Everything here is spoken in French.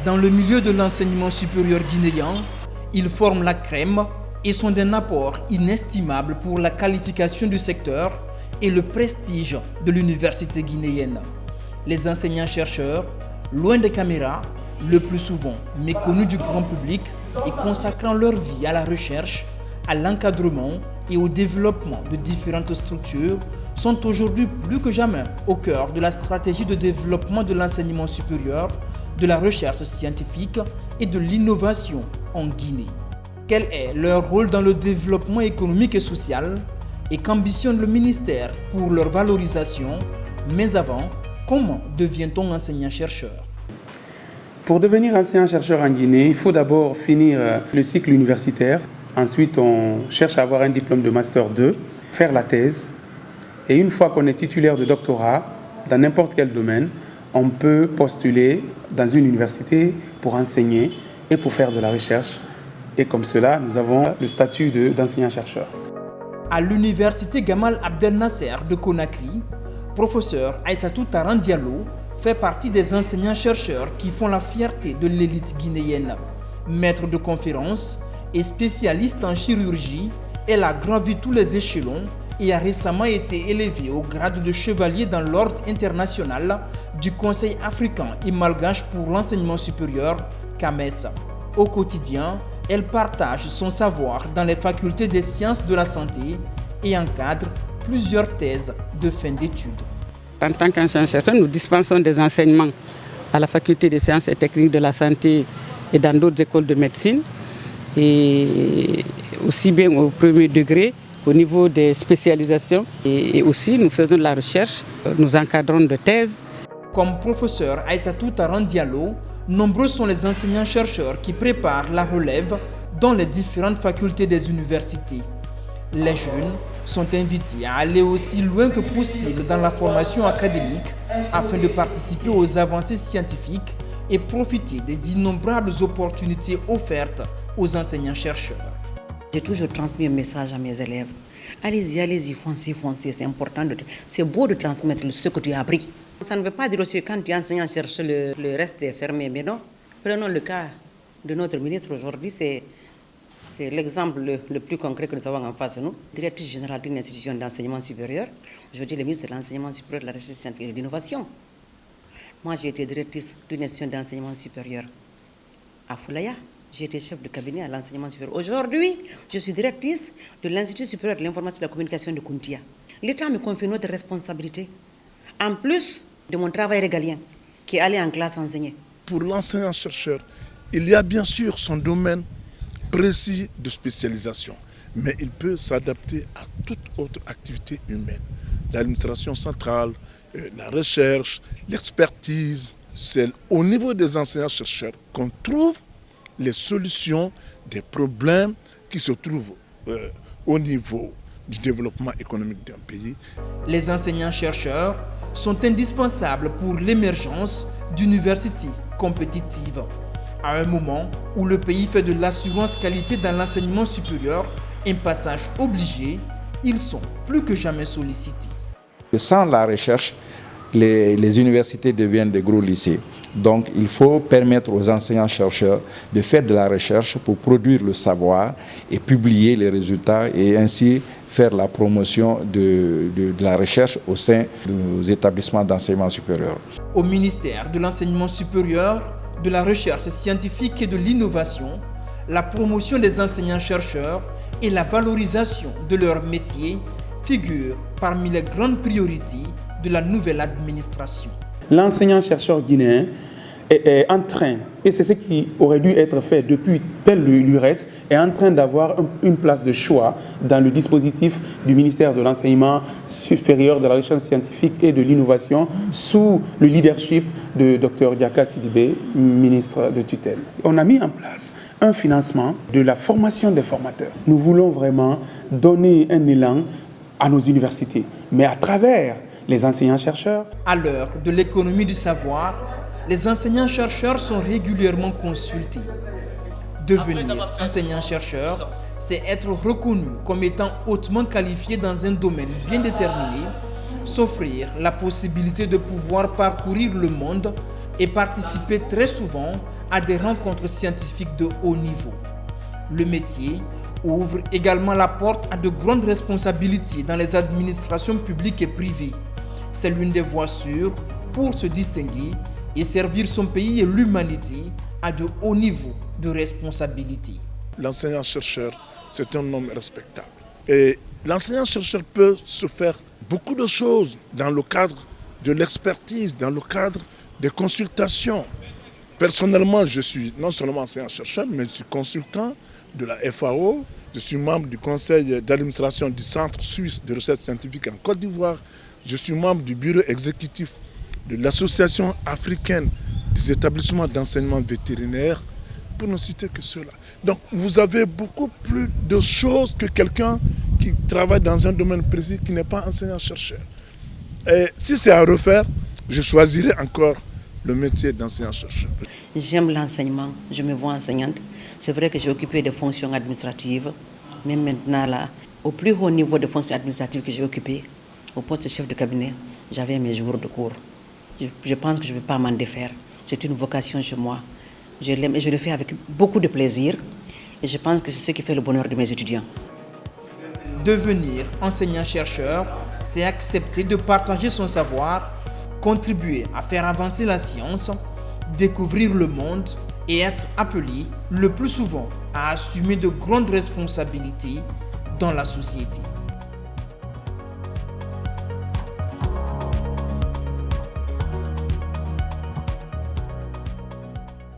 Dans le milieu de l'enseignement supérieur guinéen, ils forment la crème et sont d'un apport inestimable pour la qualification du secteur et le prestige de l'université guinéenne. Les enseignants-chercheurs, loin des caméras, le plus souvent méconnus du grand public et consacrant leur vie à la recherche, à l'encadrement et au développement de différentes structures, sont aujourd'hui plus que jamais au cœur de la stratégie de développement de l'enseignement supérieur, de la recherche scientifique et de l'innovation en Guinée. Quel est leur rôle dans le développement économique et social et qu'ambitionne le ministère pour leur valorisation? Mais avant, comment devient-on enseignant-chercheur? Pour devenir enseignant-chercheur en Guinée, il faut d'abord finir le cycle universitaire. Ensuite, on cherche à avoir un diplôme de Master 2, faire la thèse. Et une fois qu'on est titulaire de doctorat, dans n'importe quel domaine, on peut postuler dans une université pour enseigner et pour faire de la recherche. Et comme cela, nous avons le statut d'enseignant-chercheur. À l'université Gamal Abdel Nasser de Conakry, professeur Aïssatou Taran Diallo fait partie des enseignants-chercheurs qui font la fierté de l'élite guinéenne. Maître de conférences et spécialiste en chirurgie, elle a gravi tous les échelons et a récemment été élevée au grade de chevalier dans l'ordre international du Conseil africain et malgache pour l'enseignement supérieur, CAMES. Au quotidien, elle partage son savoir dans les facultés des sciences de la santé et encadre plusieurs thèses de fin d'études. En tant qu'enseignant-chercheur, nous dispensons des enseignements à la faculté des sciences et techniques de la santé et dans d'autres écoles de médecine, et aussi bien au premier degré, au niveau des spécialisations, et aussi nous faisons de la recherche, nous encadrons de thèses. Comme professeur Aïssatou Taran Diallo, nombreux sont les enseignants-chercheurs qui préparent la relève dans les différentes facultés des universités. Les jeunes sont invités à aller aussi loin que possible dans la formation académique afin de participer aux avancées scientifiques et profiter des innombrables opportunités offertes aux enseignants-chercheurs. J'ai toujours transmis un message à mes élèves. Allez-y, foncez, c'est important. C'est beau de transmettre ce que tu as appris. Ça ne veut pas dire aussi que quand tu es enseignant-chercheur, le reste est fermé. Mais non, prenons le cas de notre ministre aujourd'hui. C'est l'exemple le plus concret que nous avons en face de nous. Directrice générale d'une institution d'enseignement supérieur. Aujourd'hui, le ministre de l'enseignement supérieur, de la recherche scientifique et de l'innovation. Moi, j'ai été directrice d'une institution d'enseignement supérieur à Foulaya. J'ai été chef de cabinet à l'enseignement supérieur. Aujourd'hui, je suis directrice de l'Institut supérieur de l'informatique et de la communication de Kountia. L'État me confie une autre responsabilité, en plus de mon travail régalien, qui est aller en classe enseigner. Pour l'enseignant-chercheur, il y a bien sûr son domaine précis de spécialisation, mais il peut s'adapter à toute autre activité humaine. L'administration centrale, la recherche, l'expertise, c'est au niveau des enseignants-chercheurs qu'on trouve les solutions des problèmes qui se trouvent au niveau du développement économique d'un pays. Les enseignants-chercheurs sont indispensables pour l'émergence d'universités compétitives. À un moment où le pays fait de l'assurance qualité dans l'enseignement supérieur un passage obligé, ils sont plus que jamais sollicités. Sans la recherche, les universités deviennent des gros lycées. Donc il faut permettre aux enseignants-chercheurs de faire de la recherche pour produire le savoir et publier les résultats et ainsi faire la promotion de la recherche au sein des établissements d'enseignement supérieur. Au ministère de l'enseignement supérieur, de la recherche scientifique et de l'innovation, la promotion des enseignants-chercheurs et la valorisation de leur métier figurent parmi les grandes priorités de la nouvelle administration. L'enseignant-chercheur guinéen est en train, et c'est ce qui aurait dû être fait depuis belle lurette, est en train d'avoir une place de choix dans le dispositif du ministère de l'Enseignement supérieur, de la recherche scientifique et de l'innovation sous le leadership de Dr Diaka Sidibé, ministre de tutelle. On a mis en place un financement de la formation des formateurs. Nous voulons vraiment donner un élan à nos universités, mais à travers les enseignants-chercheurs. À l'heure de l'économie du savoir, les enseignants-chercheurs sont régulièrement consultés. Devenir enseignant-chercheur, c'est être reconnu comme étant hautement qualifié dans un domaine bien déterminé, s'offrir la possibilité de pouvoir parcourir le monde et participer très souvent à des rencontres scientifiques de haut niveau. Le métier ouvre également la porte à de grandes responsabilités dans les administrations publiques et privées. C'est l'une des voies sûres pour se distinguer et servir son pays et l'humanité à de hauts niveaux de responsabilité. L'enseignant-chercheur, c'est un homme respectable. Et l'enseignant-chercheur peut se faire beaucoup de choses dans le cadre de l'expertise, dans le cadre des consultations. Personnellement, je suis non seulement enseignant-chercheur, mais je suis consultant de la FAO. Je suis membre du conseil d'administration du Centre suisse de recherche scientifique en Côte d'Ivoire. Je suis membre du bureau exécutif de l'Association africaine des établissements d'enseignement vétérinaire, pour ne citer que cela. Donc vous avez beaucoup plus de choses que quelqu'un qui travaille dans un domaine précis qui n'est pas enseignant-chercheur. Et si c'est à refaire, je choisirai encore le métier d'enseignant-chercheur. J'aime l'enseignement, je me vois enseignante. C'est vrai que j'ai occupé des fonctions administratives, mais maintenant, là, au plus haut niveau de fonctions administratives que j'ai occupé, au poste de chef de cabinet, j'avais mes jours de cours. Je pense que je ne vais pas m'en défaire. C'est une vocation chez moi. Je l'aime et je le fais avec beaucoup de plaisir. Et je pense que c'est ce qui fait le bonheur de mes étudiants. Devenir enseignant-chercheur, c'est accepter de partager son savoir, contribuer à faire avancer la science, découvrir le monde et être appelé le plus souvent à assumer de grandes responsabilités dans la société.